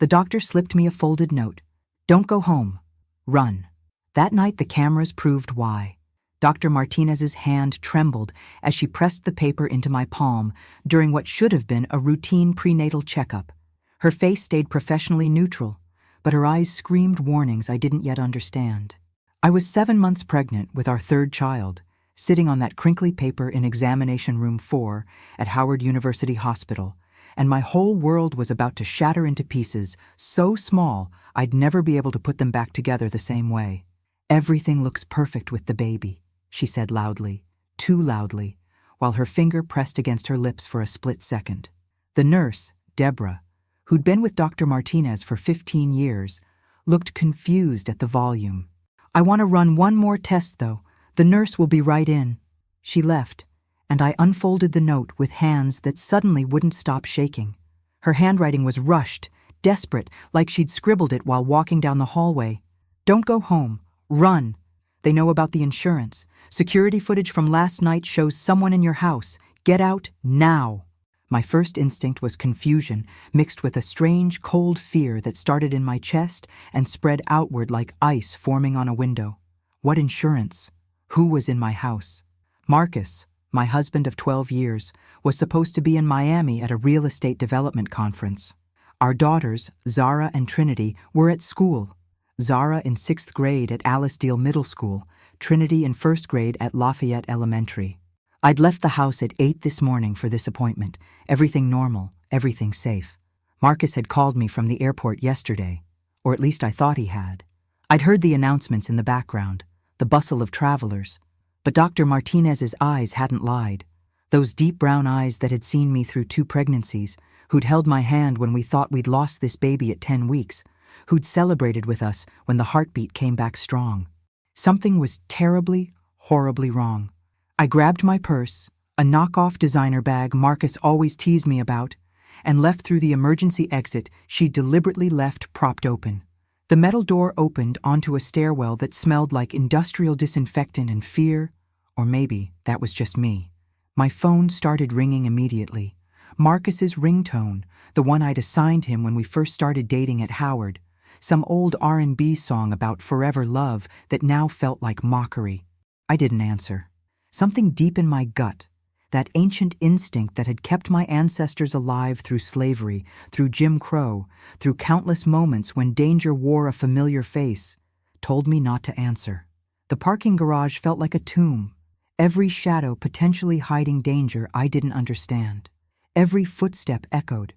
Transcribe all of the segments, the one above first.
The doctor slipped me a folded note. Don't go home. Run. That night the cameras proved why. Dr. Martinez's hand trembled as she pressed the paper into my palm during what should have been a routine prenatal checkup. Her face stayed professionally neutral, but her eyes screamed warnings I didn't yet understand. I was 7 months pregnant with our third child, sitting on that crinkly paper in examination room 4 at Howard University Hospital, and my whole world was about to shatter into pieces so small I'd never be able to put them back together the same way. Everything looks perfect with the baby, she said loudly, too loudly, while her finger pressed against her lips for a split second. The nurse, Deborah, who'd been with Dr. Martinez for 15 years, looked confused at the volume. I want to run one more test, though. The nurse will be right in. She left, and I unfolded the note with hands that suddenly wouldn't stop shaking. Her handwriting was rushed, desperate, like she'd scribbled it while walking down the hallway. Don't go home. Run. They know about the insurance. Security footage from last night shows someone in your house. Get out now. My first instinct was confusion, mixed with a strange, cold fear that started in my chest and spread outward like ice forming on a window. What insurance? Who was in my house? Marcus, my husband of 12 years, was supposed to be in Miami at a real estate development conference. Our daughters, Zara and Trinity, were at school. Zara in 6th grade at Alicedale Middle School, Trinity in 1st grade at Lafayette Elementary. I'd left the house at 8 this morning for this appointment. Everything normal, everything safe. Marcus had called me from the airport yesterday, or at least I thought he had. I'd heard the announcements in the background, the bustle of travelers, but Dr. Martinez's eyes hadn't lied. Those deep brown eyes that had seen me through 2 pregnancies, who'd held my hand when we thought we'd lost this baby at 10 weeks, who'd celebrated with us when the heartbeat came back strong. Something was terribly, horribly wrong. I grabbed my purse, a knockoff designer bag Marcus always teased me about, and left through the emergency exit she'd deliberately left propped open. The metal door opened onto a stairwell that smelled like industrial disinfectant and fear, or maybe that was just me. My phone started ringing immediately. Marcus's ringtone, the one I'd assigned him when we first started dating at Howard, some old R&B song about forever love that now felt like mockery. I didn't answer. Something deep in my gut, that ancient instinct that had kept my ancestors alive through slavery, through Jim Crow, through countless moments when danger wore a familiar face, told me not to answer. The parking garage felt like a tomb, every shadow potentially hiding danger I didn't understand. Every footstep echoed.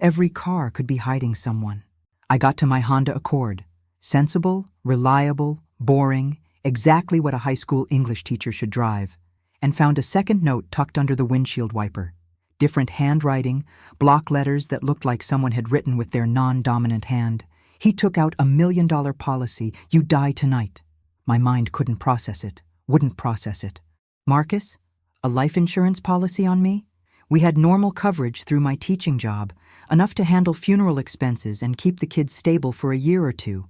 Every car could be hiding someone. I got to my Honda Accord. Sensible, reliable, boring, exactly what a high school English teacher should drive, and found a second note tucked under the windshield wiper. Different handwriting, block letters that looked like someone had written with their non-dominant hand. He took out $1 million policy. You die tonight. My mind couldn't process it, wouldn't process it. Marcus? A life insurance policy on me? We had normal coverage through my teaching job, enough to handle funeral expenses and keep the kids stable for a year or 2,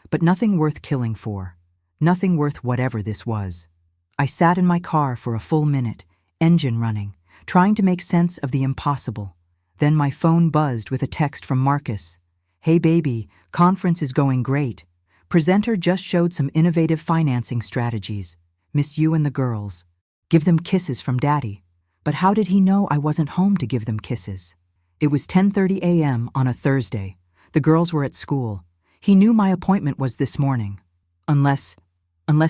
but nothing worth killing for. Nothing worth whatever this was. I sat in my car for a full minute, engine running, trying to make sense of the impossible. Then my phone buzzed with a text from Marcus. Hey baby, conference is going great. Presenter just showed some innovative financing strategies. Miss you and the girls. Give them kisses from daddy. But how did he know I wasn't home to give them kisses? It was 10:30 a.m. on a Thursday. The girls were at school. He knew my appointment was this morning. Unless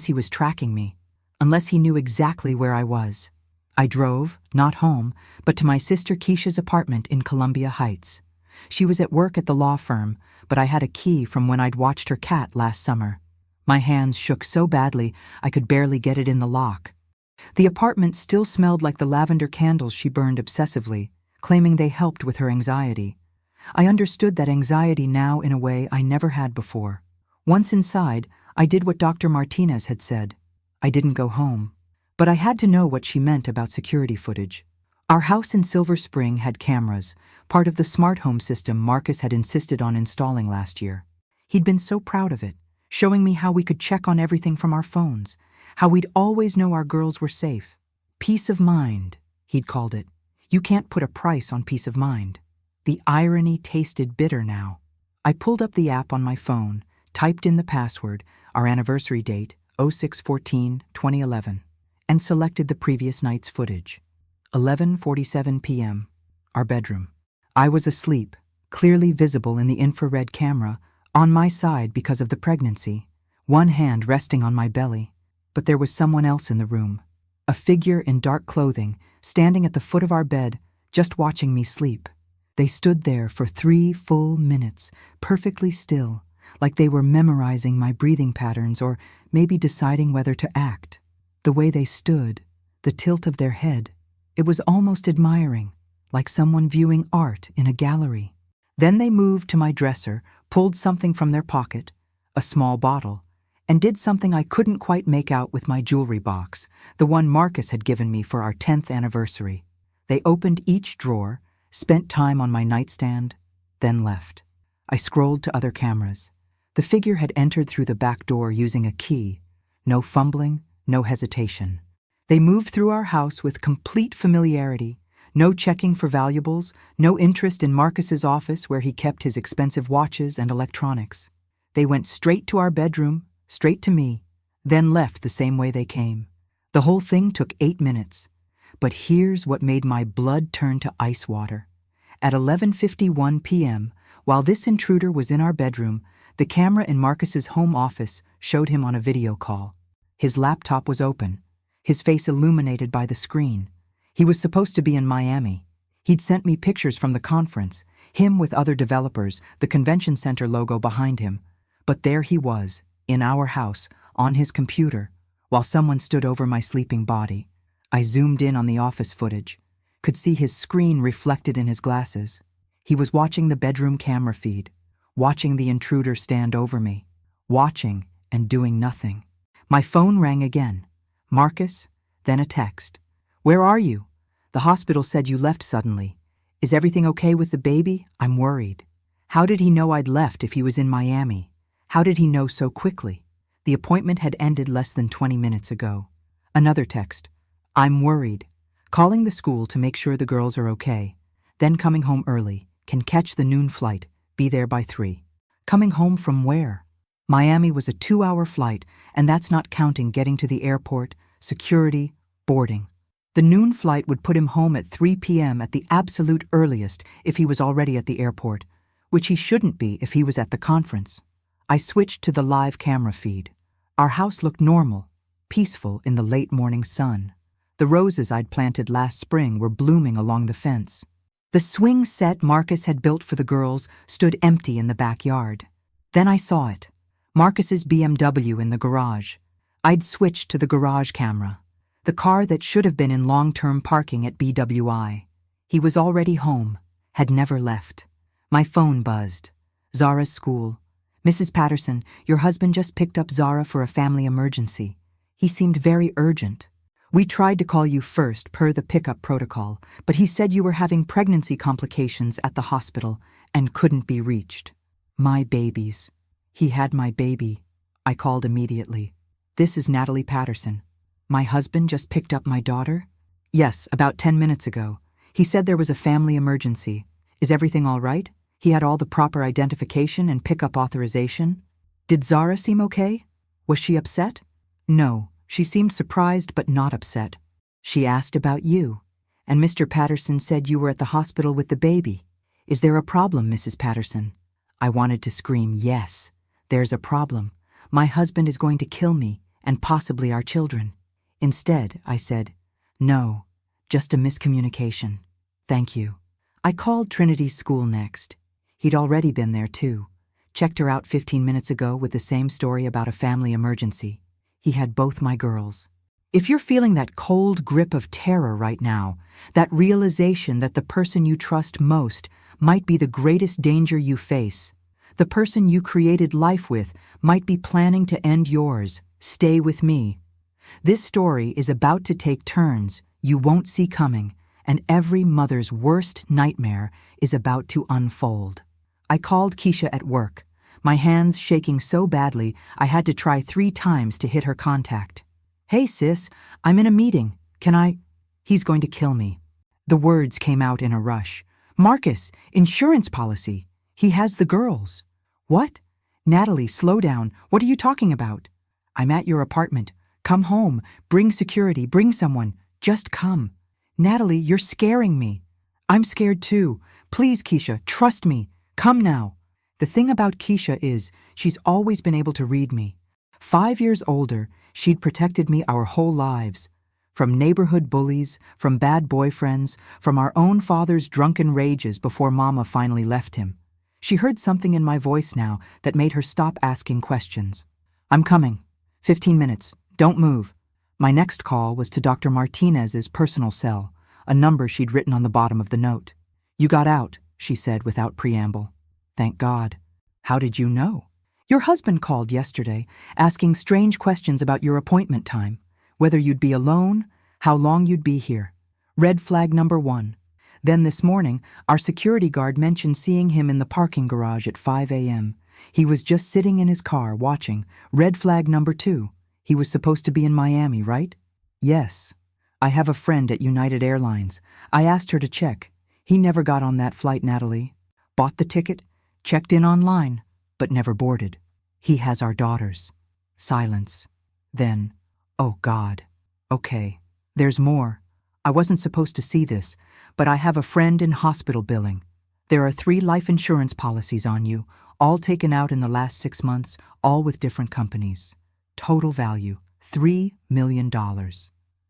he was tracking me. Unless he knew exactly where I was. I drove, not home, but to my sister Keisha's apartment in Columbia Heights. She was at work at the law firm, but I had a key from when I'd watched her cat last summer. My hands shook so badly I could barely get it in the lock. The apartment still smelled like the lavender candles she burned obsessively, claiming they helped with her anxiety. I understood that anxiety now in a way I never had before. Once inside, I did what Dr. Martinez had said. I didn't go home. But I had to know what she meant about security footage. Our house in Silver Spring had cameras, part of the smart home system Marcus had insisted on installing last year. He'd been so proud of it, showing me how we could check on everything from our phones, how we'd always know our girls were safe. Peace of mind, he'd called it. You can't put a price on peace of mind. The irony tasted bitter now. I pulled up the app on my phone, typed in the password, our anniversary date, 06/14/2011, and selected the previous night's footage. 11:47 p.m., our bedroom. I was asleep, clearly visible in the infrared camera, on my side because of the pregnancy, one hand resting on my belly. But there was someone else in the room, a figure in dark clothing, standing at the foot of our bed, just watching me sleep. They stood there for 3 full minutes, perfectly still, like they were memorizing my breathing patterns or maybe deciding whether to act. The way they stood, the tilt of their head, it was almost admiring, like someone viewing art in a gallery. Then they moved to my dresser, pulled something from their pocket, a small bottle, and did something I couldn't quite make out with my jewelry box, the one Marcus had given me for our 10th anniversary. They opened each drawer, spent time on my nightstand, then left. I scrolled to other cameras. The figure had entered through the back door using a key. No fumbling, no hesitation. They moved through our house with complete familiarity, no checking for valuables, no interest in Marcus's office where he kept his expensive watches and electronics. They went straight to our bedroom, straight to me, then left the same way they came. The whole thing took 8 minutes. But here's what made my blood turn to ice water. At 11:51 p.m., while this intruder was in our bedroom, the camera in Marcus's home office showed him on a video call. His laptop was open, his face illuminated by the screen. He was supposed to be in Miami. He'd sent me pictures from the conference, him with other developers, the convention center logo behind him. But there he was, in our house, on his computer, while someone stood over my sleeping body. I zoomed in on the office footage, could see his screen reflected in his glasses. He was watching the bedroom camera feed, watching the intruder stand over me, watching and doing nothing. My phone rang again. Marcus, then a text. "Where are you? The hospital said you left suddenly. Is everything okay with the baby? I'm worried." How did he know I'd left if he was in Miami? How did he know so quickly? The appointment had ended less than 20 minutes ago. Another text. "I'm worried. Calling the school to make sure the girls are okay. Then coming home early. Can catch the noon flight. Be there by 3. Coming home from where? Miami was a 2-hour flight, and that's not counting getting to the airport, security, boarding. The noon flight would put him home at 3 p.m. at the absolute earliest if he was already at the airport, which he shouldn't be if he was at the conference. I switched to the live camera feed. Our house looked normal, peaceful in the late morning sun. The roses I'd planted last spring were blooming along the fence. The swing set Marcus had built for the girls stood empty in the backyard. Then I saw it. Marcus's BMW in the garage. I'd switched to the garage camera. The car that should have been in long-term parking at BWI. He was already home, had never left. My phone buzzed. Zara's school. "Mrs. Patterson, your husband just picked up Zara for a family emergency. He seemed very urgent. We tried to call you first per the pickup protocol, but he said you were having pregnancy complications at the hospital and couldn't be reached." My babies. He had my baby. I called immediately. "This is Natalie Patterson. My husband just picked up my daughter?" "Yes, about 10 minutes ago. He said there was a family emergency. Is everything all right? He had all the proper identification and pickup authorization?" "Did Zara seem okay? Was she upset?" "No, she seemed surprised but not upset. She asked about you, and Mr. Patterson said you were at the hospital with the baby. Is there a problem, Mrs. Patterson?" I wanted to scream, "Yes, there's a problem. My husband is going to kill me and possibly our children." Instead, I said, "No, just a miscommunication. Thank you." I called Trinity's school next. He'd already been there too. Checked her out 15 minutes ago with the same story about a family emergency. He had both my girls. If you're feeling that cold grip of terror right now, that realization that the person you trust most might be the greatest danger you face, the person you created life with might be planning to end yours, stay with me. This story is about to take turns you won't see coming, and every mother's worst nightmare is about to unfold. I called Keisha at work, my hands shaking so badly I had to try 3 times to hit her contact. "Hey sis, I'm in a meeting. Can I—" "He's going to kill me." The words came out in a rush. "Marcus, insurance policy. He has the girls." What? Natalie, slow down. What are you talking about? I'm at your apartment. Come home. Bring security. Bring someone. Just come. Natalie, you're scaring me. I'm scared too. Please, Keisha, trust me. Come now. The thing about Keisha is, she's always been able to read me. 5 years older, she'd protected me our whole lives. From neighborhood bullies, from bad boyfriends, from our own father's drunken rages before Mama finally left him. She heard something in my voice now that made her stop asking questions. I'm coming. 15 minutes. Don't move. My next call was to Dr. Martinez's personal cell, a number she'd written on the bottom of the note. You got out, she said without preamble. Thank God. How did you know? Your husband called yesterday, asking strange questions about your appointment time, whether you'd be alone, how long you'd be here. Red flag number 1. Then this morning, our security guard mentioned seeing him in the parking garage at 5 a.m. He was just sitting in his car watching. Red flag number 2. He was supposed to be in Miami, right? Yes. I have a friend at United Airlines. I asked her to check. He never got on that flight, Natalie. Bought the ticket, checked in online, but never boarded. He has our daughters. Silence. Then, oh God. Okay, there's more. I wasn't supposed to see this, but I have a friend in hospital billing. There are 3 life insurance policies on you, all taken out in the last 6 months, all with different companies. Total value, $3 million.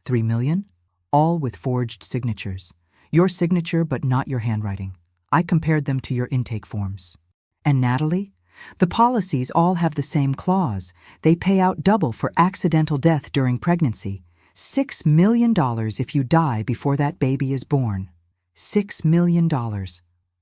3 million? All with forged signatures. Your signature, but not your handwriting. I compared them to your intake forms. And Natalie? The policies all have the same clause. They pay out double for accidental death during pregnancy. $6 million if you die before that baby is born. $6 million.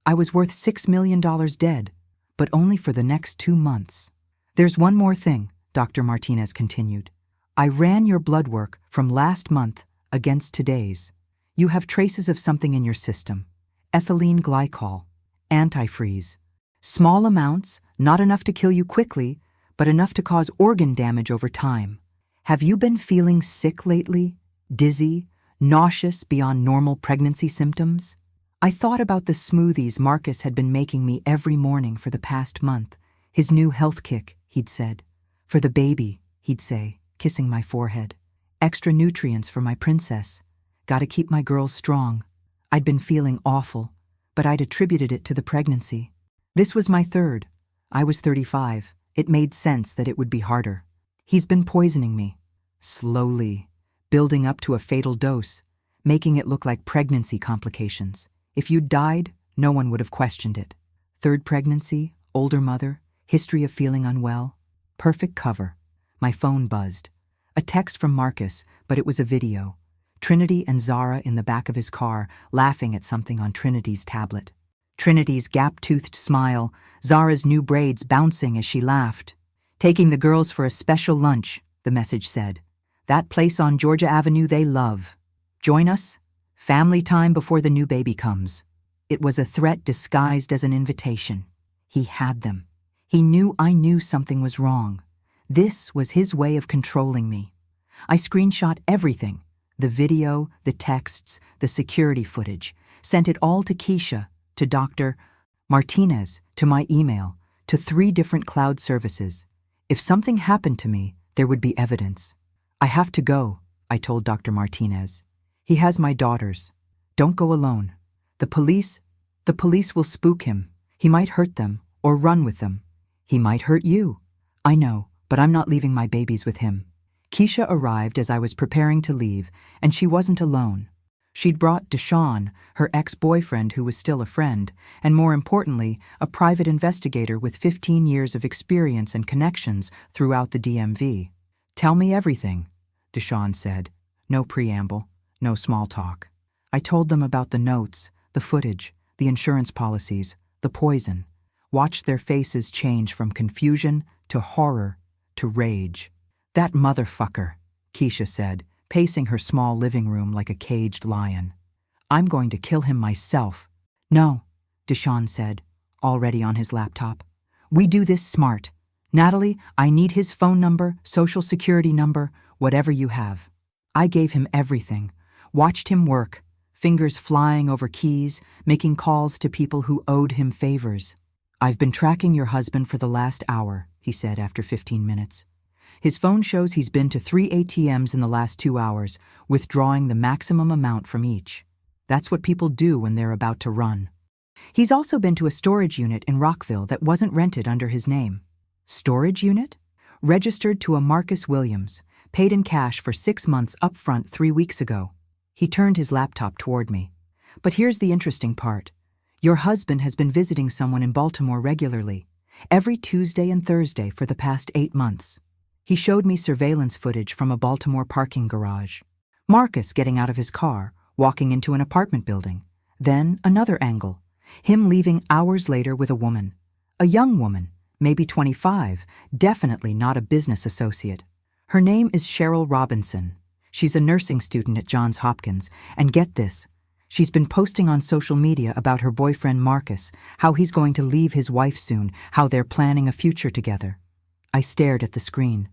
I was worth $6 million dead, but only for the next 2 months. There's one more thing, Dr. Martinez continued. I ran your blood work from last month against today's. You have traces of something in your system. Ethylene glycol, antifreeze. Small amounts, not enough to kill you quickly, but enough to cause organ damage over time. Have you been feeling sick lately? Dizzy? Nauseous beyond normal pregnancy symptoms? I thought about the smoothies Marcus had been making me every morning for the past month. His new health kick, he'd said. For the baby, he'd say, kissing my forehead. Extra nutrients for my princess. Gotta keep my girls strong. I'd been feeling awful, but I'd attributed it to the pregnancy. This was my 3rd. I was 35. It made sense that it would be harder. He's been poisoning me. Slowly, building up to a fatal dose, making it look like pregnancy complications. If you'd died, no one would have questioned it. 3rd pregnancy, older mother, history of feeling unwell. Perfect cover. My phone buzzed. A text from Marcus, but it was a video. Trinity and Zara in the back of his car, laughing at something on Trinity's tablet. Trinity's gap-toothed smile, Zara's new braids bouncing as she laughed. Taking the girls for a special lunch, the message said. That place on Georgia Avenue they love. Join us? Family time before the new baby comes. It was a threat disguised as an invitation. He had them. He knew I knew something was wrong. This was his way of controlling me. I screenshot everything. The video, the texts, the security footage. Sent it all to Keisha, to Dr. Martinez, to my email, to 3 different cloud services. If something happened to me, there would be evidence. I have to go, I told Dr. Martinez. He has my daughters. Don't go alone. The police will spook him. He might hurt them, or run with them. He might hurt you. I know, but I'm not leaving my babies with him. Keisha arrived as I was preparing to leave, and she wasn't alone. She'd brought Deshawn, her ex-boyfriend who was still a friend, and more importantly, a private investigator with 15 years of experience and connections throughout the DMV. Tell me everything, Deshawn said. No preamble, no small talk. I told them about the notes, the footage, the insurance policies, the poison. Watched their faces change from confusion to horror to rage. That motherfucker, Keisha said, pacing her small living room like a caged lion. I'm going to kill him myself. No, Deshawn said, already on his laptop. We do this smart. Natalie, I need his phone number, social security number, whatever you have. I gave him everything. Watched him work, fingers flying over keys, making calls to people who owed him favors. I've been tracking your husband for the last hour, he said after 15 minutes. His phone shows he's been to 3 ATMs in the last 2 hours, withdrawing the maximum amount from each. That's what people do when they're about to run. He's also been to a storage unit in Rockville that wasn't rented under his name. Storage unit? Registered to a Marcus Williams, paid in cash for 6 months upfront 3 weeks ago. He turned his laptop toward me. But here's the interesting part. Your husband has been visiting someone in Baltimore regularly, every Tuesday and Thursday for the past 8 months. He showed me surveillance footage from a Baltimore parking garage. Marcus getting out of his car, walking into an apartment building. Then another angle. Him leaving hours later with a woman. A young woman, maybe 25, definitely not a business associate. Her name is Cheryl Robinson. She's a nursing student at Johns Hopkins, and get this, she's been posting on social media about her boyfriend Marcus, how he's going to leave his wife soon, how they're planning a future together. I stared at the screen,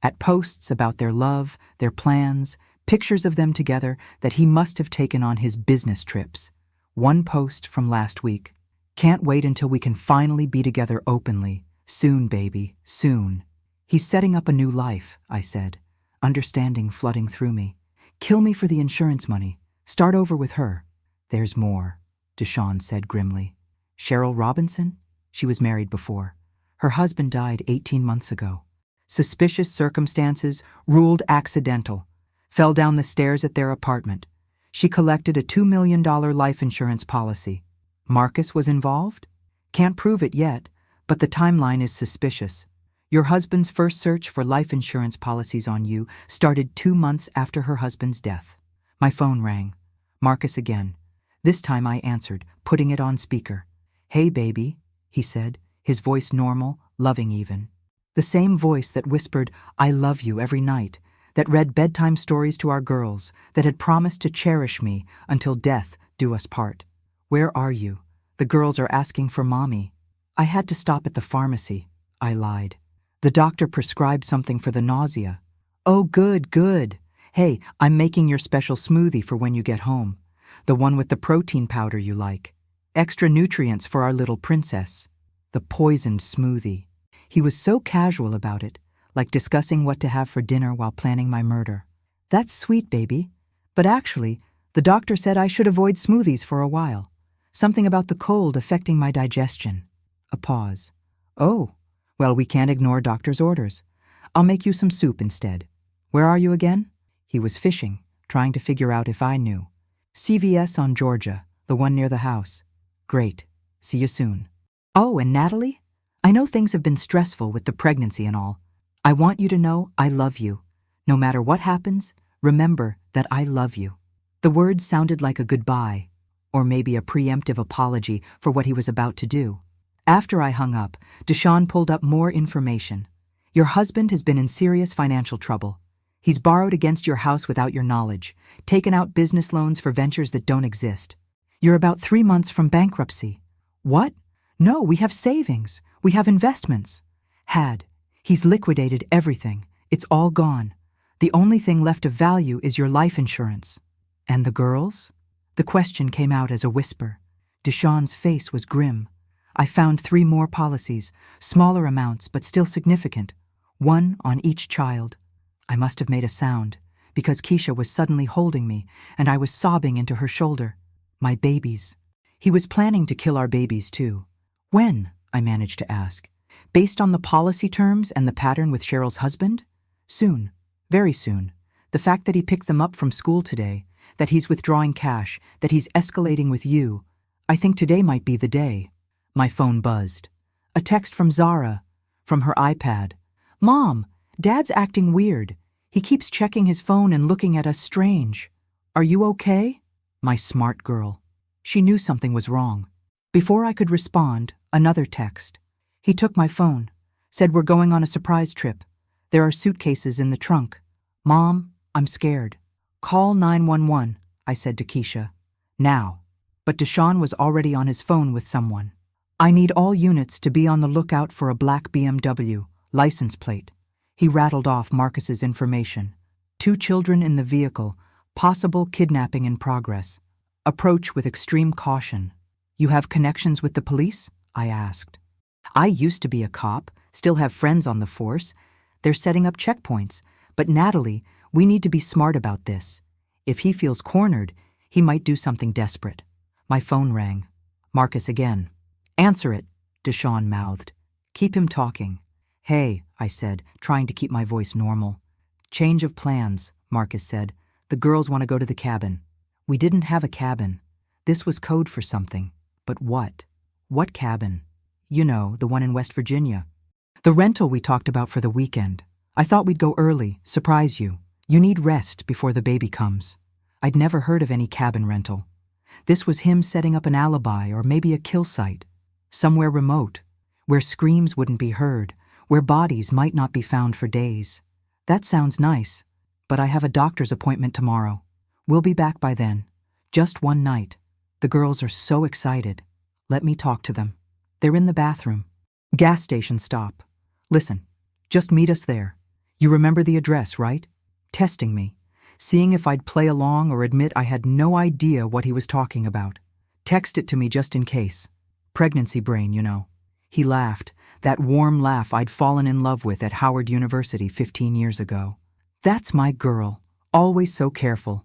at posts about their love, their plans, pictures of them together that he must have taken on his business trips. One post from last week. Can't wait until we can finally be together openly. Soon, baby, soon. He's setting up a new life, I said, understanding flooding through me. Kill me for the insurance money. Start over with her. There's more, Deshawn said grimly. Cheryl Robinson? She was married before. Her husband died 18 months ago. Suspicious circumstances, ruled accidental. Fell down the stairs at their apartment. She collected a $2 million life insurance policy. Marcus was involved? Can't prove it yet, but the timeline is suspicious. Your husband's first search for life insurance policies on you started 2 months after her husband's death. My phone rang. Marcus again. This time I answered, putting it on speaker. Hey, baby, he said, his voice normal, loving even. The same voice that whispered, I love you every night, that read bedtime stories to our girls, that had promised to cherish me until death do us part. Where are you? The girls are asking for mommy. I had to stop at the pharmacy, I lied. The doctor prescribed something for the nausea. Oh, good, good. Hey, I'm making your special smoothie for when you get home. The one with the protein powder you like. Extra nutrients for our little princess. The poisoned smoothie. He was so casual about it, like discussing what to have for dinner while planning my murder. That's sweet, baby. But actually, the doctor said I should avoid smoothies for a while. Something about the cold affecting my digestion. A pause. Oh, well, we can't ignore doctor's orders. I'll make you some soup instead. Where are you again? He was fishing, trying to figure out if I knew. CVS on Georgia, the one near the house. Great. See you soon. Oh, and Natalie? I know things have been stressful with the pregnancy and all. I want you to know I love you. No matter what happens, remember that I love you. The words sounded like a goodbye, or maybe a preemptive apology for what he was about to do. After I hung up, Deshawn pulled up more information. Your husband has been in serious financial trouble. He's borrowed against your house without your knowledge, taken out business loans for ventures that don't exist. You're about 3 months from bankruptcy. What? No, we have savings. We have investments. He's liquidated everything. It's all gone. The only thing left of value is your life insurance. And the girls? The question came out as a whisper. Deshawn's face was grim. I found 3 more policies, smaller amounts but still significant, 1 on each child. I must have made a sound, because Keisha was suddenly holding me, and I was sobbing into her shoulder. My babies. He was planning to kill our babies too. When? I managed to ask. Based on the policy terms and the pattern with Cheryl's husband? Soon. Very soon. The fact that he picked them up from school today, that he's withdrawing cash, that he's escalating with you. I think today might be the day. My phone buzzed. A text from Zara, from her iPad. Mom, Dad's acting weird. He keeps checking his phone and looking at us strange. Are you okay? My smart girl. She knew something was wrong. Before I could respond, another text. He took my phone, said we're going on a surprise trip. There are suitcases in the trunk. Mom, I'm scared. Call 911, I said to Keisha. Now. But Deshawn was already on his phone with someone. I need all units to be on the lookout for a black BMW, license plate. He rattled off Marcus's information. 2 children in the vehicle, possible kidnapping in progress. Approach with extreme caution. You have connections with the police? I asked. I used to be a cop, still have friends on the force. They're setting up checkpoints. But Natalie, we need to be smart about this. If he feels cornered, he might do something desperate. My phone rang. Marcus again. Answer it, Deshawn mouthed. Keep him talking. Hey, I said, trying to keep my voice normal. Change of plans, Marcus said. The girls want to go to the cabin. We didn't have a cabin. This was code for something. But what? What cabin? You know, the one in West Virginia. The rental we talked about for the weekend. I thought we'd go early, surprise you. You need rest before the baby comes. I'd never heard of any cabin rental. This was him setting up an alibi or maybe a kill site. Somewhere remote, where screams wouldn't be heard, where bodies might not be found for days. That sounds nice, but I have a doctor's appointment tomorrow. We'll be back by then. Just one night. The girls are so excited. Let me talk to them. They're in the bathroom. Gas station stop. Listen, just meet us there. You remember the address, right? Testing me, seeing if I'd play along or admit I had no idea what he was talking about. Text it to me just in case. Pregnancy brain, you know. He laughed, that warm laugh I'd fallen in love with at Howard University 15 years ago. That's my girl, always so careful.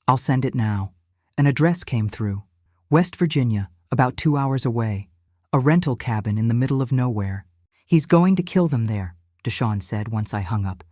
I'll send it now. An address came through. West Virginia, about 2 hours away. A rental cabin in the middle of nowhere. He's going to kill them there, Deshawn said once I hung up.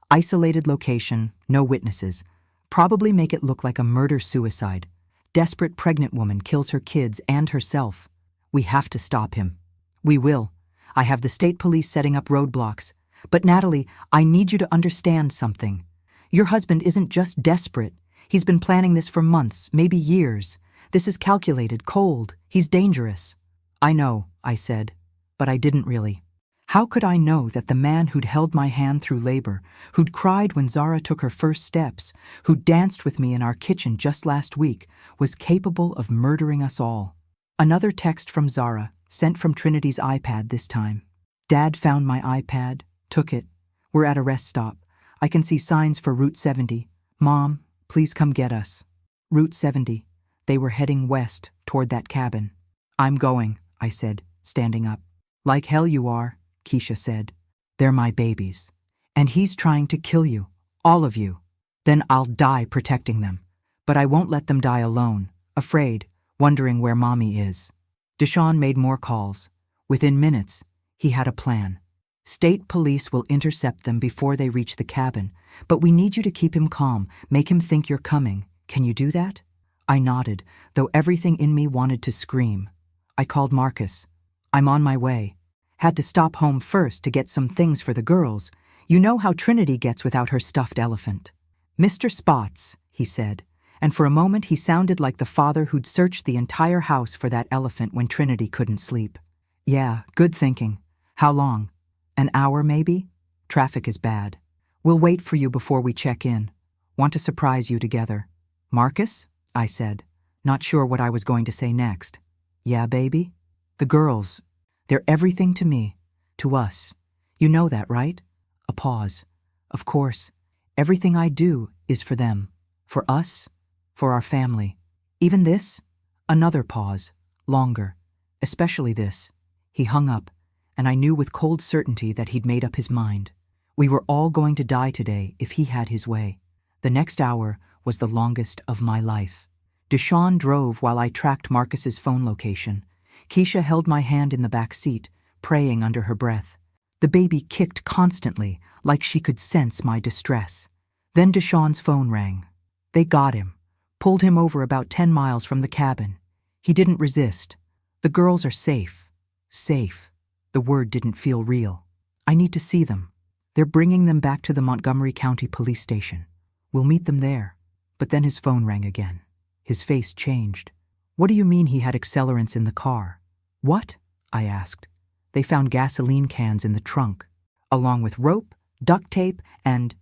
Isolated location, no witnesses. Probably make it look like a murder-suicide. Desperate pregnant woman kills her kids and herself. We have to stop him. We will. I have the state police setting up roadblocks. But Natalie, I need you to understand something. Your husband isn't just desperate. He's been planning this for months, maybe years. This is calculated, cold. He's dangerous. I know, I said, but I didn't really. How could I know that the man who'd held my hand through labor, who'd cried when Zara took her first steps, who danced with me in our kitchen just last week, was capable of murdering us all? Another text from Zara, sent from Trinity's iPad this time. Dad found my iPad, took it. We're at a rest stop. I can see signs for Route 70. Mom, please come get us. Route 70. They were heading west, toward that cabin. I'm going, I said, standing up. Like hell you are, Keisha said. They're my babies. And he's trying to kill you, all of you. Then I'll die protecting them. But I won't let them die alone, afraid, wondering where Mommy is. Deshawn made more calls. Within minutes, he had a plan. State police will intercept them before they reach the cabin, but we need you to keep him calm, make him think you're coming. Can you do that? I nodded, though everything in me wanted to scream. I called Marcus. I'm on my way. Had to stop home first to get some things for the girls. You know how Trinity gets without her stuffed elephant. Mr. Spots, he said, and for a moment he sounded like the father who'd searched the entire house for that elephant when Trinity couldn't sleep. Yeah, good thinking. How long? An hour, maybe? Traffic is bad. We'll wait for you before we check in. Want to surprise you together. Marcus? I said, not sure what I was going to say next. Yeah, baby? The girls, they're everything to me, to us. You know that, right? A pause. Of course, everything I do is for them, for us, for our family. Even this? Another pause, longer, especially this. He hung up, and I knew with cold certainty that he'd made up his mind. We were all going to die today if he had his way. The next hour was the longest of my life. Deshawn drove while I tracked Marcus's phone location. Keisha held my hand in the back seat, praying under her breath. The baby kicked constantly, like she could sense my distress. Then Deshawn's phone rang. They got him, pulled him over about 10 miles from the cabin. He didn't resist. The girls are safe. Safe. The word didn't feel real. I need to see them. They're bringing them back to the Montgomery County Police Station. We'll meet them there. But then his phone rang again. His face changed. What do you mean he had accelerants in the car? What? I asked. They found gasoline cans in the trunk, along with rope, duct tape, and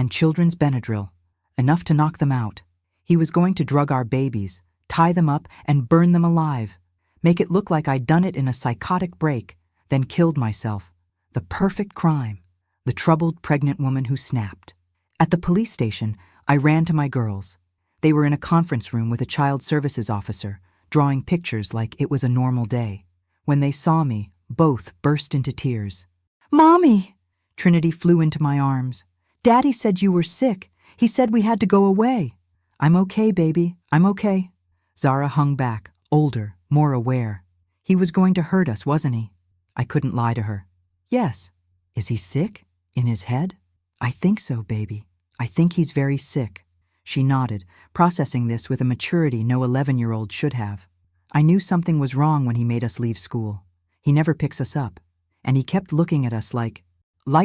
children's Benadryl, enough to knock them out. He was going to drug our babies, tie them up, and burn them alive, make it look like I'd done it in a psychotic break, then killed myself. The perfect crime. The troubled pregnant woman who snapped. At the police station, I ran to my girls. They were in a conference room with a child services officer, drawing pictures like it was a normal day. When they saw me, Both burst into tears. "Mommy!" Trinity flew into my arms. "Daddy said you were sick. He said we had to go away." "I'm okay, baby. I'm okay." Zara hung back, older, more aware. "He was going to hurt us, wasn't he?" I couldn't lie to her. "Yes." "Is he sick? In his head?" "I think so, baby. I think he's very sick." She nodded, processing this with a maturity no 11-year-old should have. I knew something was wrong when he made us leave school. He never picks us up, and he kept looking at us like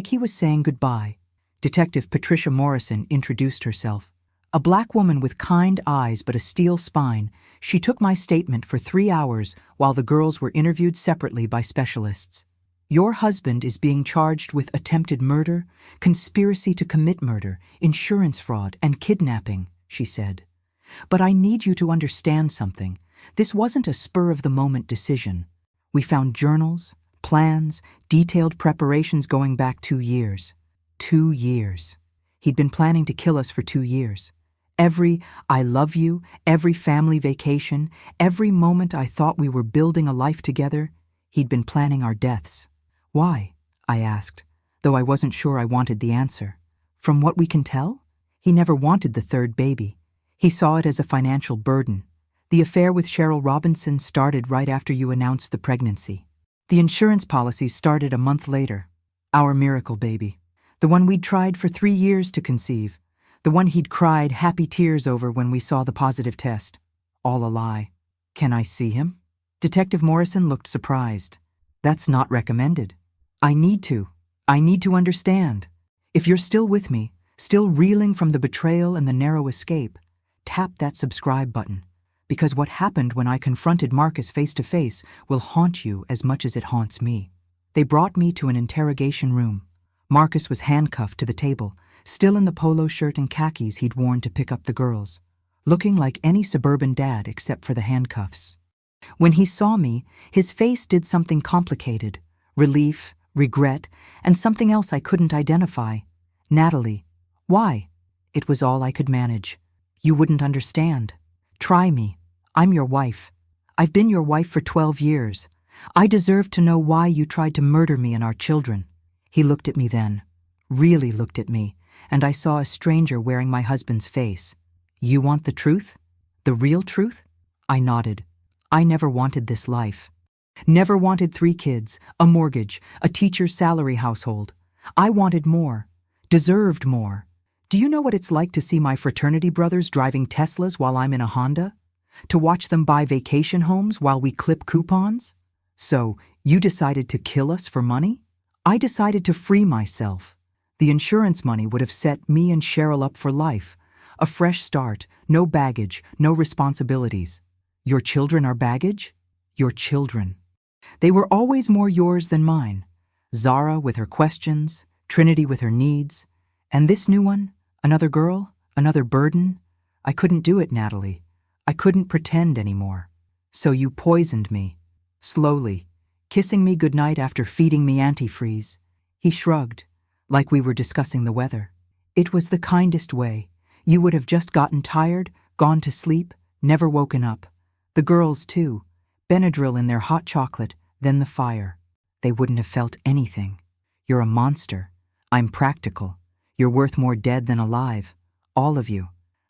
he was saying goodbye. Detective Patricia Morrison introduced herself. A black woman with kind eyes but a steel spine, she took my statement for 3 hours while the girls were interviewed separately by specialists. "Your husband is being charged with attempted murder, conspiracy to commit murder, insurance fraud, and kidnapping," she said. "But I need you to understand something. This wasn't a spur-of-the-moment decision. We found journals, plans, detailed preparations going back 2 years. 2 years. He'd been planning to kill us for 2 years. Every "I love you," every family vacation, every moment I thought we were building a life together, he'd been planning our deaths. "Why?" I asked, though I wasn't sure I wanted the answer. "From what we can tell, he never wanted the third baby. He saw it as a financial burden. The affair with Cheryl Robinson started right after you announced the pregnancy. The insurance policies started a month later. Our miracle baby. The one we'd tried for 3 years to conceive. The one he'd cried happy tears over when we saw the positive test. All a lie. Can I see him?" Detective Morrison looked surprised. "That's not recommended." I need to understand. If you're still with me, still reeling from the betrayal and the narrow escape, tap that subscribe button. Because what happened when I confronted Marcus face to face will haunt you as much as it haunts me. They brought me to an interrogation room. Marcus was handcuffed to the table, still in the polo shirt and khakis he'd worn to pick up the girls, looking like any suburban dad except for the handcuffs. When he saw me, his face did something complicated: relief, regret, and something else I couldn't identify. "Natalie." "Why?" It was all I could manage. "You wouldn't understand. Try me. I'm your wife. I've been your wife for 12 years. I deserve to know why you tried to murder me and our children." He looked at me then, really looked at me, and I saw a stranger wearing my husband's face. "You want the truth? The real truth?" I nodded. I never wanted this life. Never wanted 3 kids, a mortgage, a teacher's salary household. I wanted more. Deserved more. Do you know what it's like to see my fraternity brothers driving Teslas while I'm in a Honda? To watch them buy vacation homes while we clip coupons? So, you decided to kill us for money? I decided to free myself. The insurance money would have set me and Cheryl up for life. A fresh start, no baggage, no responsibilities. Your children are baggage? Your children. They were always more yours than mine. Zara with her questions, Trinity with her needs, and this new one, another girl, another burden. I couldn't do it, Natalie. I couldn't pretend anymore. So you poisoned me. Slowly, kissing me goodnight after feeding me antifreeze. He shrugged, like we were discussing the weather. It was the kindest way. You would have just gotten tired, gone to sleep, never woken up. The girls, too. Benadryl in their hot chocolate, then the fire. They wouldn't have felt anything. You're a monster. I'm practical. You're worth more dead than alive. All of you.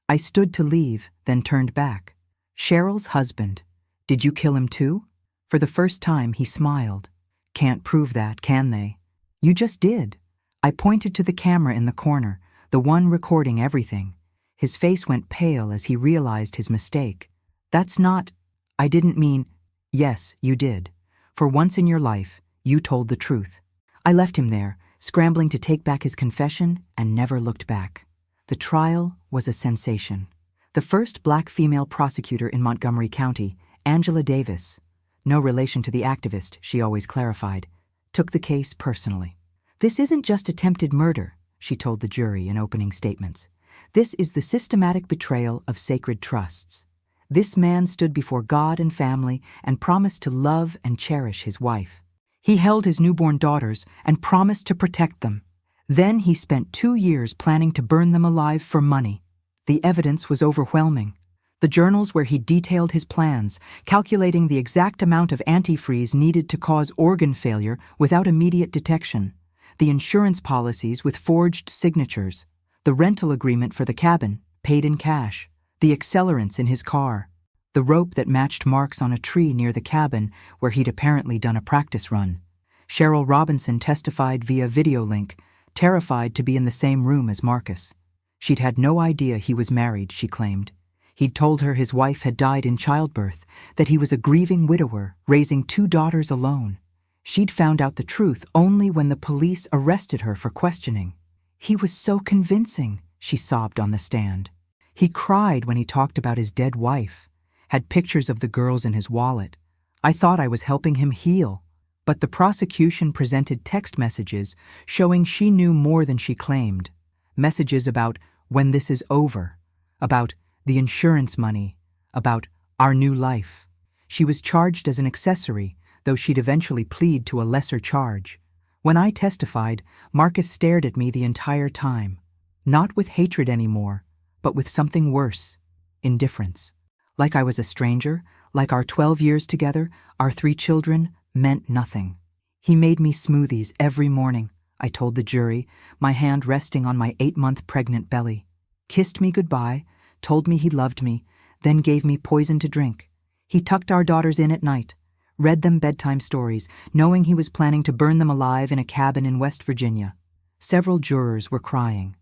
I stood to leave, then turned back. Cheryl's husband. Did you kill him too? For the first time, he smiled. Can't prove that, can they? You just did. I pointed to the camera in the corner, the one recording everything. His face went pale as he realized his mistake. That's not... I didn't mean... Yes, you did. For once in your life, you told the truth. I left him there, scrambling to take back his confession, and never looked back. The trial was a sensation. The first black female prosecutor in Montgomery County, Angela Davis, no relation to the activist, she always clarified, took the case personally. This isn't just attempted murder, she told the jury in opening statements. This is the systematic betrayal of sacred trusts. This man stood before God and family and promised to love and cherish his wife. He held his newborn daughters and promised to protect them. Then he spent 2 years planning to burn them alive for money. The evidence was overwhelming. The journals where he detailed his plans, calculating the exact amount of antifreeze needed to cause organ failure without immediate detection, the insurance policies with forged signatures, the rental agreement for the cabin, paid in cash, the accelerants in his car, the rope that matched marks on a tree near the cabin where he'd apparently done a practice run. Cheryl Robinson testified via video link, terrified to be in the same room as Marcus. She'd had no idea he was married, she claimed. He'd told her his wife had died in childbirth, that he was a grieving widower, raising 2 daughters alone. She'd found out the truth only when the police arrested her for questioning. He was so convincing, she sobbed on the stand. He cried when he talked about his dead wife, had pictures of the girls in his wallet. I thought I was helping him heal. But the prosecution presented text messages showing she knew more than she claimed. Messages about when this is over, about the insurance money, about our new life. She was charged as an accessory, though she'd eventually plead to a lesser charge. When I testified, Marcus stared at me the entire time, not with hatred anymore, but with something worse, indifference. Like I was a stranger, like our 12 years together, our 3 children, meant nothing. He made me smoothies every morning, I told the jury, my hand resting on my 8-month pregnant belly. Kissed me goodbye, told me he loved me, then gave me poison to drink. He tucked our daughters in at night, read them bedtime stories, knowing he was planning to burn them alive in a cabin in West Virginia. Several jurors were crying.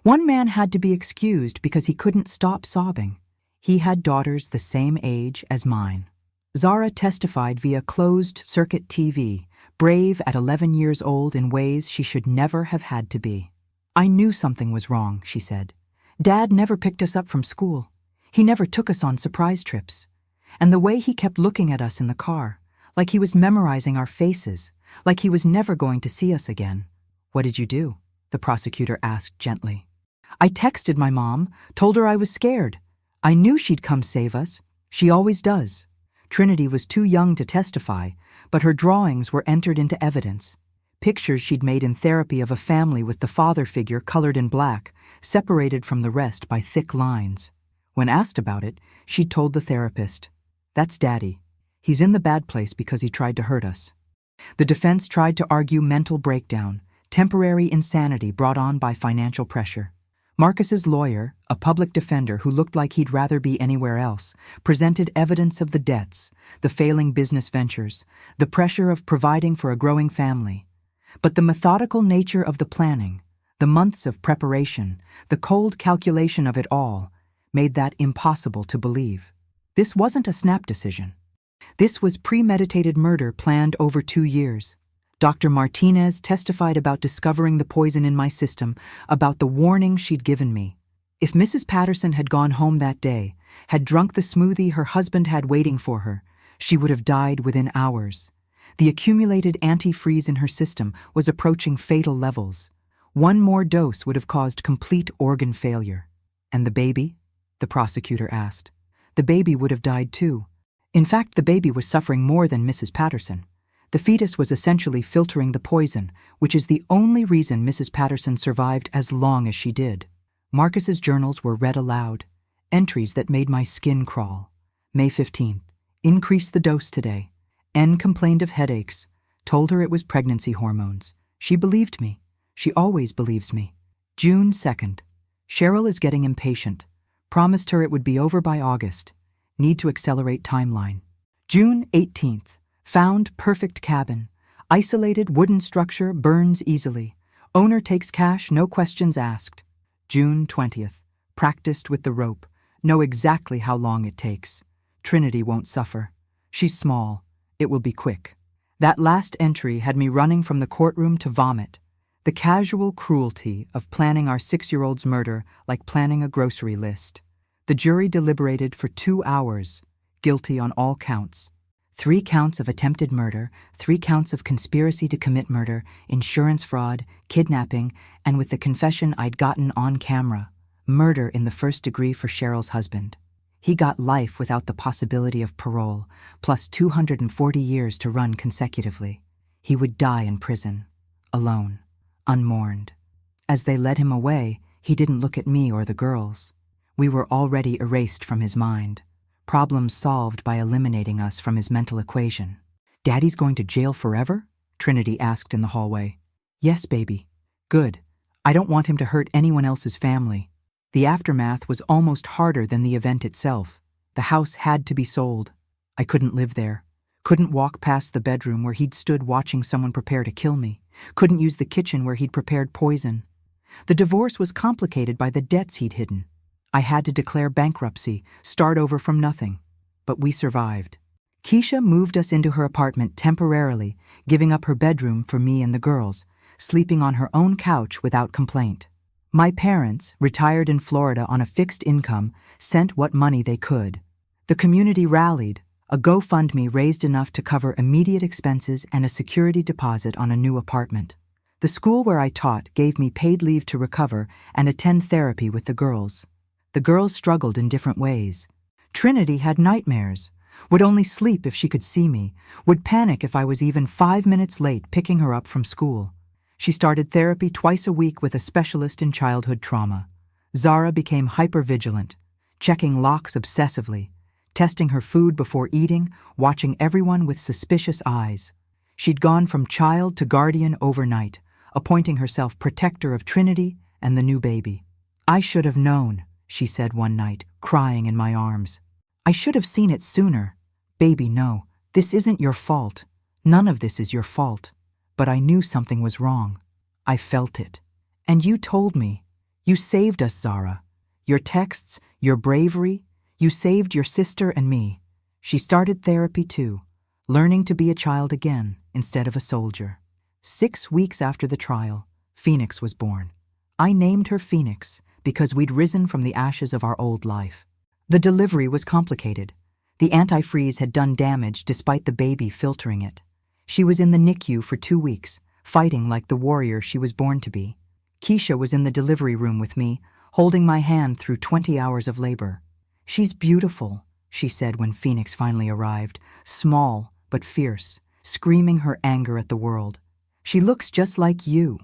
One man had to be excused because he couldn't stop sobbing. He had daughters the same age as mine. Zara testified via closed-circuit TV, brave at 11 years old in ways she should never have had to be. I knew something was wrong, she said. Dad never picked us up from school. He never took us on surprise trips. And the way he kept looking at us in the car, like he was memorizing our faces, like he was never going to see us again. What did you do? The prosecutor asked gently. I texted my mom, told her I was scared. I knew she'd come save us. She always does. Trinity was too young to testify, but her drawings were entered into evidence. Pictures she'd made in therapy of a family with the father figure colored in black, separated from the rest by thick lines. When asked about it, she'd told the therapist, "That's Daddy. He's in the bad place because he tried to hurt us." The defense tried to argue mental breakdown, temporary insanity brought on by financial pressure. Marcus's lawyer, a public defender who looked like he'd rather be anywhere else, presented evidence of the debts, the failing business ventures, the pressure of providing for a growing family. But the methodical nature of the planning, the months of preparation, the cold calculation of it all, made that impossible to believe. This wasn't a snap decision. This was premeditated murder planned over 2 years. Dr. Martinez testified about discovering the poison in my system, about the warning she'd given me. If Mrs. Patterson had gone home that day, had drunk the smoothie her husband had waiting for her, she would have died within hours. The accumulated antifreeze in her system was approaching fatal levels. One more dose would have caused complete organ failure. And the baby? The prosecutor asked. The baby would have died too. In fact, the baby was suffering more than Mrs. Patterson. The fetus was essentially filtering the poison, which is the only reason Mrs. Patterson survived as long as she did. Marcus's journals were read aloud, entries that made my skin crawl. May 15th. Increase the dose today. N complained of headaches. Told her it was pregnancy hormones. She believed me. She always believes me. June 2nd. Cheryl is getting impatient. Promised her it would be over by August. Need to accelerate timeline. June 18th. Found perfect cabin. Isolated wooden structure, burns easily. Owner takes cash, no questions asked. June 20th. Practiced with the rope. Know exactly how long it takes. Trinity won't suffer. She's small. It will be quick. That last entry had me running from the courtroom to vomit. The casual cruelty of planning our 6-year-old's murder like planning a grocery list. The jury deliberated for 2 hours, guilty on all counts. 3 counts of attempted murder, 3 counts of conspiracy to commit murder, insurance fraud, kidnapping, and with the confession I'd gotten on camera, murder in the 1st degree for Cheryl's husband. He got life without the possibility of parole, plus 240 years to run consecutively. He would die in prison, alone, unmourned. As they led him away, he didn't look at me or the girls. We were already erased from his mind. Problems solved by eliminating us from his mental equation. "Daddy's going to jail forever?" Trinity asked in the hallway. "Yes, baby." "Good. I don't want him to hurt anyone else's family." The aftermath was almost harder than the event itself. The house had to be sold. I couldn't live there. Couldn't walk past the bedroom where he'd stood watching someone prepare to kill me. Couldn't use the kitchen where he'd prepared poison. The divorce was complicated by the debts he'd hidden. I had to declare bankruptcy, start over from nothing. But we survived. Keisha moved us into her apartment temporarily, giving up her bedroom for me and the girls, sleeping on her own couch without complaint. My parents, retired in Florida on a fixed income, sent what money they could. The community rallied. A GoFundMe raised enough to cover immediate expenses and a security deposit on a new apartment. The school where I taught gave me paid leave to recover and attend therapy with the girls. The girls struggled in different ways. Trinity had nightmares, would only sleep if she could see me, would panic if I was even 5 minutes late picking her up from school. She started therapy twice a week with a specialist in childhood trauma. Zara became hypervigilant, checking locks obsessively, testing her food before eating, watching everyone with suspicious eyes. She'd gone from child to guardian overnight, appointing herself protector of Trinity and the new baby. "I should have known," she said one night, crying in my arms. "I should have seen it sooner. Baby, no, this isn't your fault. None of this is your fault." But I knew something was wrong. I felt it. "And you told me. You saved us, Zara. Your texts, your bravery, you saved your sister and me." She started therapy too, learning to be a child again instead of a soldier. 6 weeks after the trial, Phoenix was born. I named her Phoenix because we'd risen from the ashes of our old life. The delivery was complicated. The antifreeze had done damage despite the baby filtering it. She was in the NICU for 2 weeks, fighting like the warrior she was born to be. Keisha was in the delivery room with me, holding my hand through 20 hours of labor. "She's beautiful," she said when Phoenix finally arrived, small but fierce, screaming her anger at the world. "She looks just like you."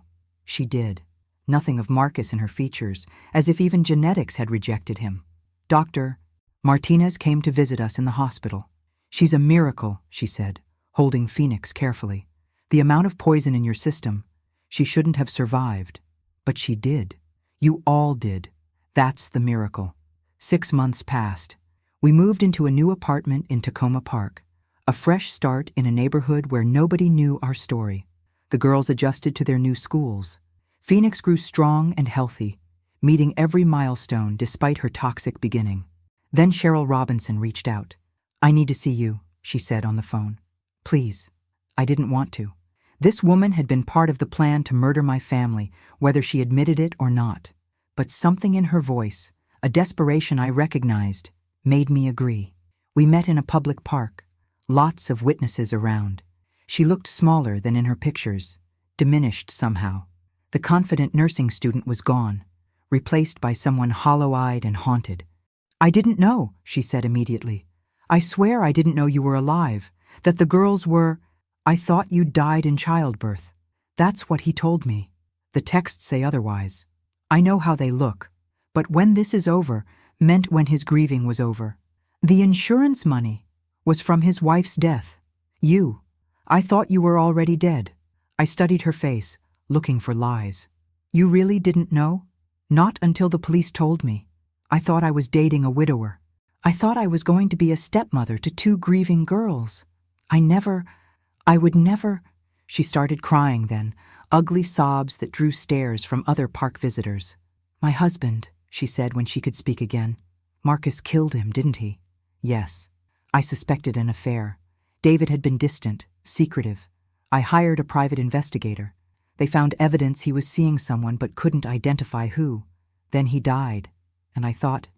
She did. Nothing of Marcus in her features, as if even genetics had rejected him. Dr. Martinez came to visit us in the hospital. "She's a miracle," she said, holding Phoenix carefully. "The amount of poison in your system, she shouldn't have survived. But she did. You all did. That's the miracle." 6 months passed. We moved into a new apartment in Tacoma Park, a fresh start in a neighborhood where nobody knew our story. The girls adjusted to their new schools. Phoenix grew strong and healthy, meeting every milestone despite her toxic beginning. Then Cheryl Robinson reached out. "I need to see you," she said on the phone. "Please." I didn't want to. This woman had been part of the plan to murder my family, whether she admitted it or not. But something in her voice, a desperation I recognized, made me agree. We met in a public park, lots of witnesses around. She looked smaller than in her pictures, diminished somehow. The confident nursing student was gone, replaced by someone hollow-eyed and haunted. "I didn't know," she said immediately. "I swear I didn't know you were alive, that the girls were... I thought you died in childbirth." That's what he told me. The texts say otherwise. I know how they look, but "when this is over" meant when his grieving was over. The insurance money was from his wife's death. "You. I thought you were already dead." I studied her face, looking for lies. "You really didn't know?" "Not until the police told me. I thought I was dating a widower. I thought I was going to be a stepmother to 2 grieving girls. I would never..." She started crying then, ugly sobs that drew stares from other park visitors. "My husband," she said when she could speak again. "Marcus killed him, didn't he?" "Yes." I suspected an affair. David had been distant, secretive. I hired a private investigator. They found evidence he was seeing someone but couldn't identify who. Then he died, and I thought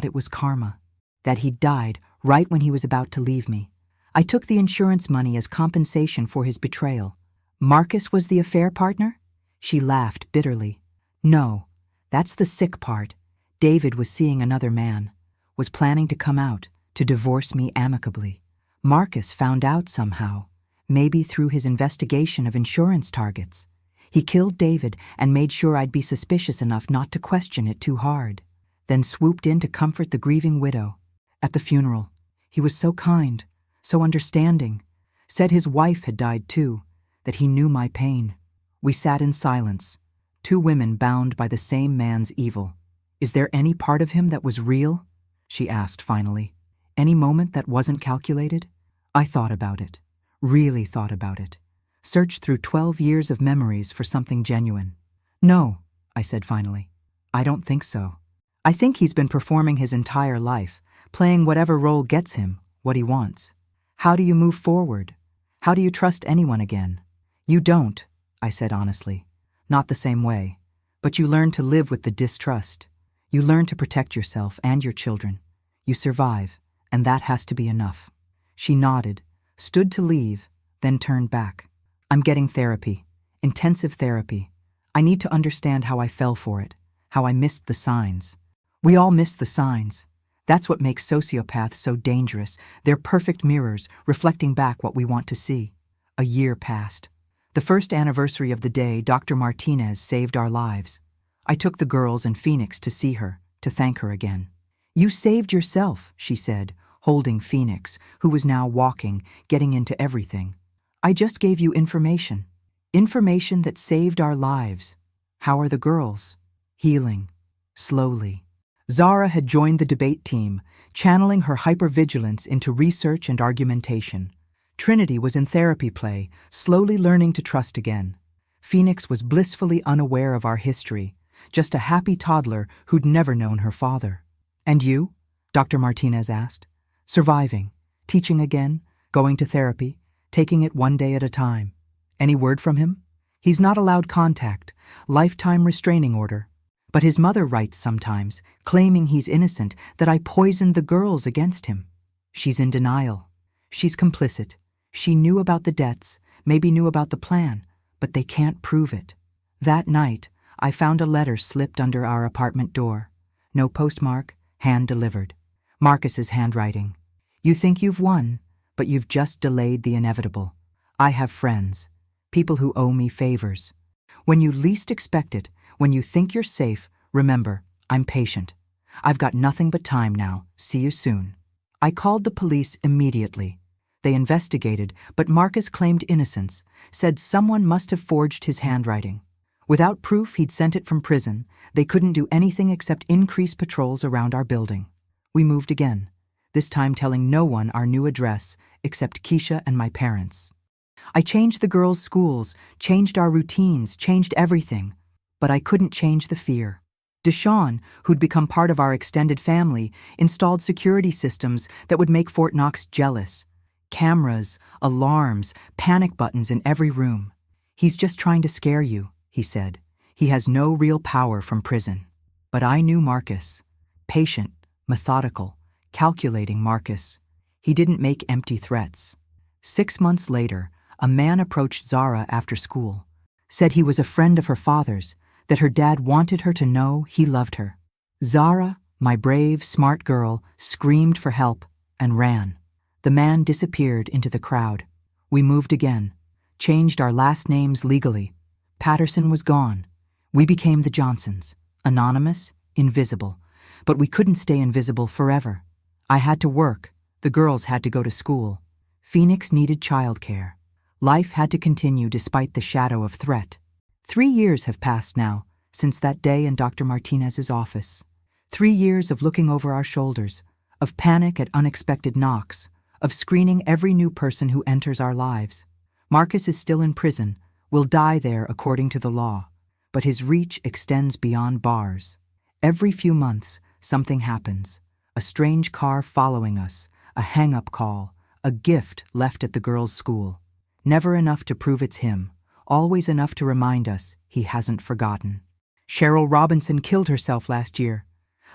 it was karma. That he died right when he was about to leave me. I took the insurance money as compensation for his betrayal. Marcus was the affair partner? She laughed bitterly. "No, that's the sick part. David was seeing another man, was planning to come out, to divorce me amicably. Marcus found out somehow, maybe through his investigation of insurance targets. He killed David and made sure I'd be suspicious enough not to question it too hard. then swooped in to comfort the grieving widow. At the funeral, he was so kind, so understanding, said his wife had died too, that he knew my pain. We sat in silence, two women bound by the same man's evil. Is there any part of him that was real? She asked finally. Any moment that wasn't calculated? I thought about it, really thought about it. Searched through 12 years of memories for something genuine. No, I said finally. I don't think so. I think he's been performing his entire life, playing whatever role gets him, what he wants. How do you move forward? How do you trust anyone again? You don't, I said honestly. Not the same way. But you learn to live with the distrust. You learn to protect yourself and your children. You survive, and that has to be enough. She nodded, stood to leave, then turned back. I'm getting therapy, intensive therapy. I need to understand how I fell for it, how I missed the signs. We all miss the signs. That's what makes sociopaths so dangerous. They're perfect mirrors, reflecting back what we want to see. A year passed. The first anniversary of the day Dr. Martinez saved our lives. I took the girls and Phoenix to see her, to thank her again. You saved yourself, she said, holding Phoenix, who was now walking, getting into everything. I just gave you information. Information that saved our lives. How are the girls? Healing. Slowly. Zara had joined the debate team, channeling her hypervigilance into research and argumentation. Trinity was in therapy play, slowly learning to trust again. Phoenix was blissfully unaware of our history, just a happy toddler who'd never known her father. And you? Dr. Martinez asked. Surviving, teaching again, going to therapy, taking it one day at a time. Any word from him? He's not allowed contact, lifetime restraining order. But his mother writes sometimes, claiming he's innocent, that I poisoned the girls against him. She's in denial. She's complicit. She knew about the debts, maybe knew about the plan, but they can't prove it. That night, I found a letter slipped under our apartment door. No postmark, hand-delivered. Marcus's handwriting. You think you've won, but you've just delayed the inevitable. I have friends, people who owe me favors. When you least expect it, when you think you're safe, remember, I'm patient. I've got nothing but time now. See you soon. I called the police immediately. They investigated, but Marcus claimed innocence, said someone must have forged his handwriting. Without proof he'd sent it from prison, they couldn't do anything except increase patrols around our building. We moved again, this time telling no one our new address except Keisha and my parents. I changed the girls' schools, changed our routines, changed everything. But I couldn't change the fear. Deshawn, who'd become part of our extended family, installed security systems that would make Fort Knox jealous. Cameras, alarms, panic buttons in every room. He's just trying to scare you, he said. He has no real power from prison. But I knew Marcus. Patient, methodical, calculating Marcus. He didn't make empty threats. 6 months later, a man approached Zara after school. Said he was a friend of her father's, that her dad wanted her to know he loved her. Zara, my brave, smart girl, screamed for help and ran. The man disappeared into the crowd. We moved again, changed our last names legally. Patterson was gone. We became the Johnsons, anonymous, invisible. But we couldn't stay invisible forever. I had to work. The girls had to go to school. Phoenix needed childcare. Life had to continue despite the shadow of threat. 3 years have passed now, since that day in Dr. Martinez's office. 3 years of looking over our shoulders, of panic at unexpected knocks, of screening every new person who enters our lives. Marcus is still in prison, will die there according to the law, but his reach extends beyond bars. Every few months, something happens. A strange car following us, a hang-up call, a gift left at the girls' school. Never enough to prove it's him. Always enough to remind us he hasn't forgotten. Cheryl Robinson killed herself last year.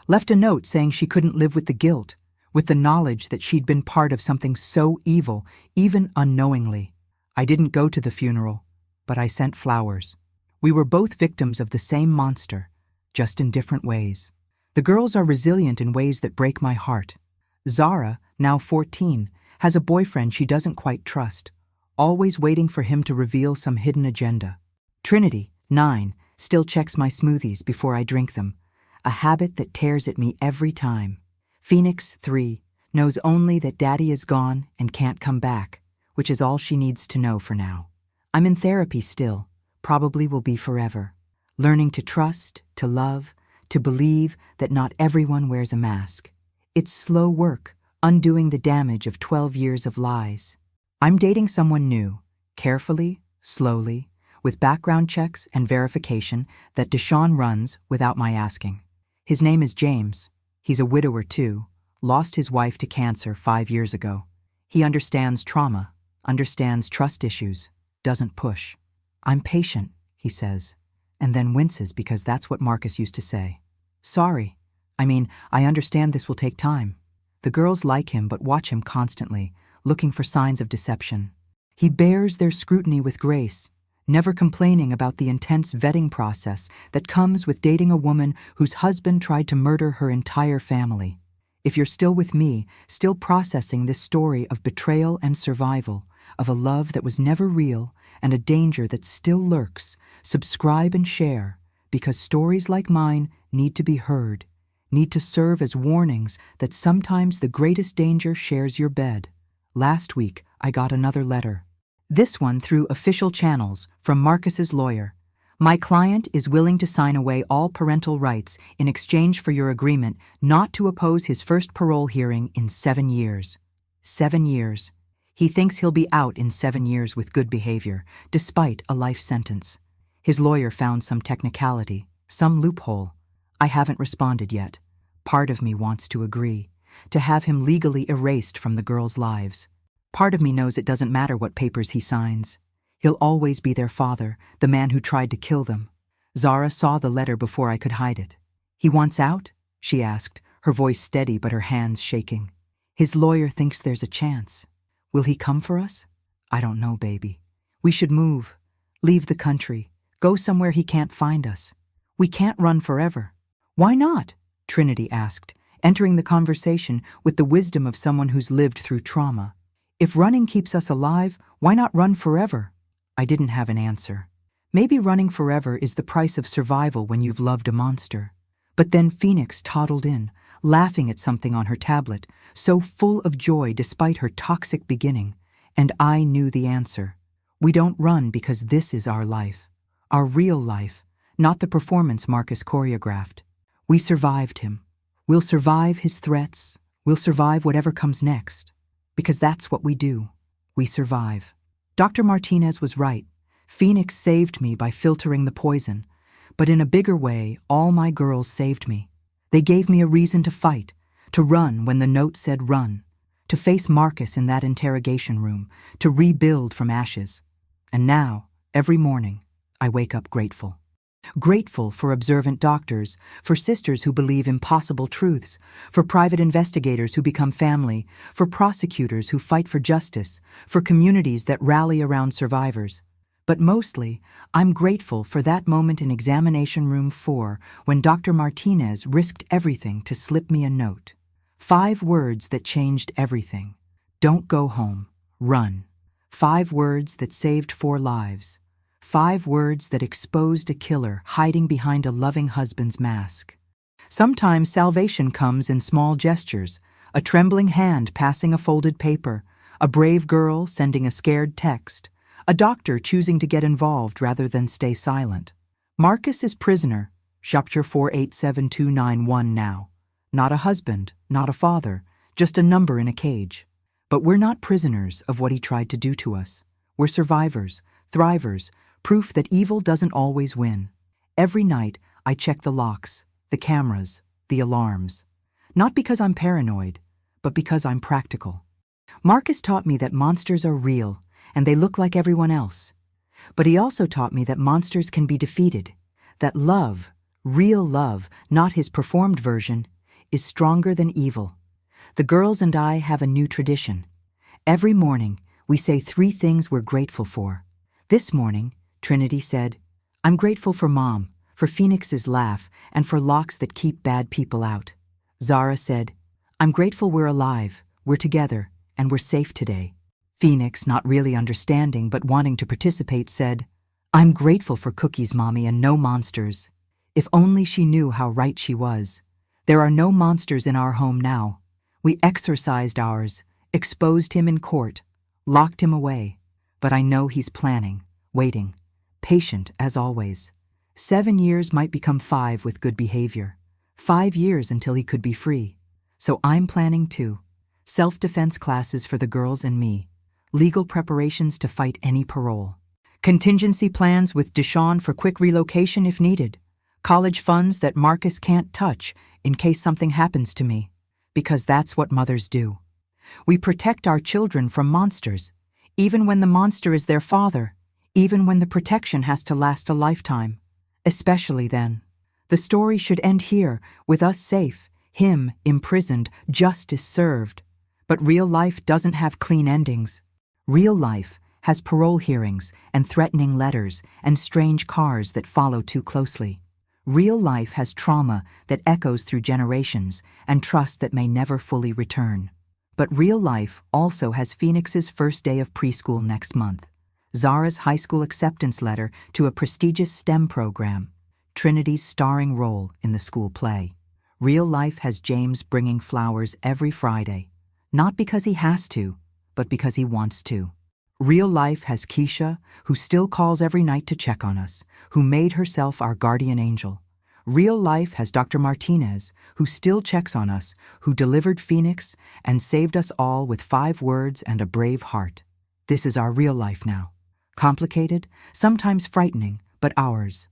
Left a note saying she couldn't live with the guilt, with the knowledge that she'd been part of something so evil, even unknowingly. I didn't go to the funeral, but I sent flowers. We were both victims of the same monster, just in different ways. The girls are resilient in ways that break my heart. Zara, now 14, has a boyfriend she doesn't quite trust, always waiting for him to reveal some hidden agenda. Trinity, 9, still checks my smoothies before I drink them. a habit that tears at me every time. Phoenix 3 knows only that Daddy is gone and can't come back, which is all she needs to know for now. I'm in therapy still, probably will be forever, learning to trust, to love, to believe that not everyone wears a mask. It's slow work, undoing the damage of 12 years of lies. I'm dating someone new, carefully, slowly, with background checks and verification that Deshawn runs without my asking. His name is James. He's a widower too, lost his wife to cancer 5 years ago. He understands trauma, understands trust issues, doesn't push. I'm patient, he says, and then winces because that's what Marcus used to say. Sorry. I understand this will take time. The girls like him but watch him constantly, looking for signs of deception. He bears their scrutiny with grace, never complaining about the intense vetting process that comes with dating a woman whose husband tried to murder her entire family. If you're still with me, still processing this story of betrayal and survival, of a love that was never real and a danger that still lurks, subscribe and share, because stories like mine need to be heard, need to serve as warnings that sometimes the greatest danger shares your bed. Last week, I got another letter. This one through official channels from Marcus's lawyer. My client is willing to sign away all parental rights in exchange for your agreement not to oppose his first parole hearing in 7 years. 7 years. He thinks he'll be out in 7 years with good behavior, despite a life sentence. His lawyer found some technicality, some loophole. I haven't responded yet. Part of me wants to agree, to have him legally erased from the girls' lives. Part of me knows it doesn't matter what papers he signs. He'll always be their father, the man who tried to kill them. Zara saw the letter before I could hide it. He wants out? She asked, her voice steady but her hands shaking. His lawyer thinks there's a chance. Will he come for us? I don't know, baby. We should move, leave the country, go somewhere he can't find us. We can't run forever. Why not? Trinity asked, entering the conversation with the wisdom of someone who's lived through trauma. If running keeps us alive, why not run forever? I didn't have an answer. Maybe running forever is the price of survival when you've loved a monster. But then Phoenix toddled in, laughing at something on her tablet, so full of joy despite her toxic beginning, and I knew the answer. We don't run because this is our life. Our real life, not the performance Marcus choreographed. We survived him. We'll survive his threats. We'll survive whatever comes next. Because that's what we do. We survive. Dr. Martinez was right. Phoenix saved me by filtering the poison. But in a bigger way, all my girls saved me. They gave me a reason to fight, to run when the note said run, to face Marcus in that interrogation room, to rebuild from ashes. And now, every morning, I wake up grateful. Grateful for observant doctors, for sisters who believe impossible truths, for private investigators who become family, for prosecutors who fight for justice, for communities that rally around survivors. But mostly, I'm grateful for that moment in examination room 4 when Dr. Martinez risked everything to slip me a note. 5 words that changed everything. Don't go home. Run. 5 words that saved 4 lives. 5 words that exposed a killer hiding behind a loving husband's mask. Sometimes salvation comes in small gestures, a trembling hand passing a folded paper, a brave girl sending a scared text, a doctor choosing to get involved rather than stay silent. Marcus is prisoner, chapter 487291 now. Not a husband, not a father, just a number in a cage. But we're not prisoners of what he tried to do to us. We're survivors, thrivers, proof that evil doesn't always win. Every night, I check the locks, the cameras, the alarms. Not because I'm paranoid, but because I'm practical. Marcus taught me that monsters are real, and they look like everyone else. But he also taught me that monsters can be defeated, that love, real love, not his performed version, is stronger than evil. The girls and I have a new tradition. Every morning, we say 3 things we're grateful for. This morning, Trinity said, I'm grateful for Mom, for Phoenix's laugh, and for locks that keep bad people out. Zara said, I'm grateful we're alive, we're together, and we're safe today. Phoenix, not really understanding but wanting to participate, said, I'm grateful for cookies, Mommy, and no monsters. If only she knew how right she was. There are no monsters in our home now. We exorcised ours, exposed him in court, locked him away. But I know he's planning, waiting, patient as always. 7 years might become 5 with good behavior. 5 years until he could be free. So I'm planning too. Self-defense classes for the girls and me. Legal preparations to fight any parole. Contingency plans with Deshawn for quick relocation if needed. College funds that Marcus can't touch in case something happens to me. Because that's what mothers do. We protect our children from monsters, even when the monster is their father, even when the protection has to last a lifetime. Especially then. The story should end here, with us safe, him imprisoned, justice served. But real life doesn't have clean endings. Real life has parole hearings and threatening letters and strange cars that follow too closely. Real life has trauma that echoes through generations and trust that may never fully return. But real life also has Phoenix's first day of preschool next month, Zara's high school acceptance letter to a prestigious STEM program, Trinity's starring role in the school play. Real life has James bringing flowers every Friday, not because he has to, but because he wants to. Real life has Keisha, who still calls every night to check on us, who made herself our guardian angel. Real life has Dr. Martinez, who still checks on us, who delivered Phoenix and saved us all with 5 words and a brave heart. This is our real life now. Complicated, sometimes frightening, but ours.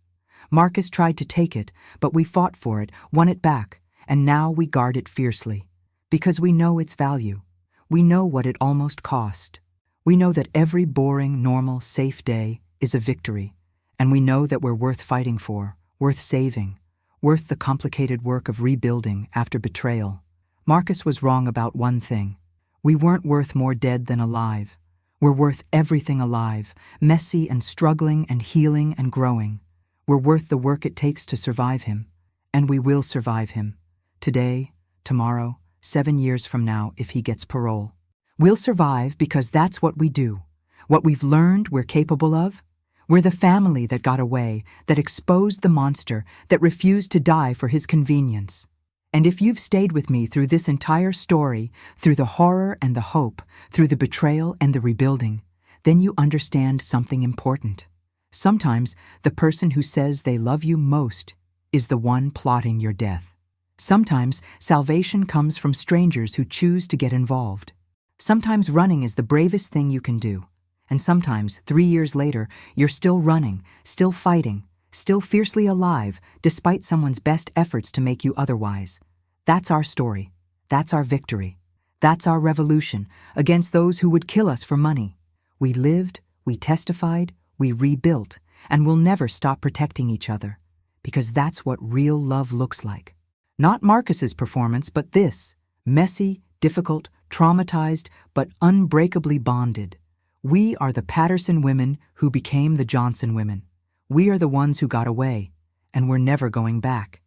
Marcus tried to take it, but we fought for it, won it back, and now we guard it fiercely. Because we know its value. We know what it almost cost. We know that every boring, normal, safe day is a victory, and we know that we're worth fighting for, worth saving, worth the complicated work of rebuilding after betrayal. Marcus was wrong about one thing. We weren't worth more dead than alive. We're worth everything alive, messy and struggling and healing and growing. We're worth the work it takes to survive him, and we will survive him. Today, tomorrow, 7 years from now if he gets parole. We'll survive because that's what we do. What we've learned we're capable of. We're the family that got away, that exposed the monster, that refused to die for his convenience. And if you've stayed with me through this entire story, through the horror and the hope, through the betrayal and the rebuilding, then you understand something important. Sometimes the person who says they love you most is the one plotting your death. Sometimes salvation comes from strangers who choose to get involved. Sometimes running is the bravest thing you can do. And sometimes, 3 years later, you're still running, still fighting, still fiercely alive, despite someone's best efforts to make you otherwise. That's our story. That's our victory. That's our revolution against those who would kill us for money. We lived, we testified, we rebuilt, and we'll never stop protecting each other. Because that's what real love looks like. Not Marcus's performance, but this. Messy, difficult, traumatized, but unbreakably bonded. We are the Patterson women who became the Johnson women. We are the ones who got away, and we're never going back.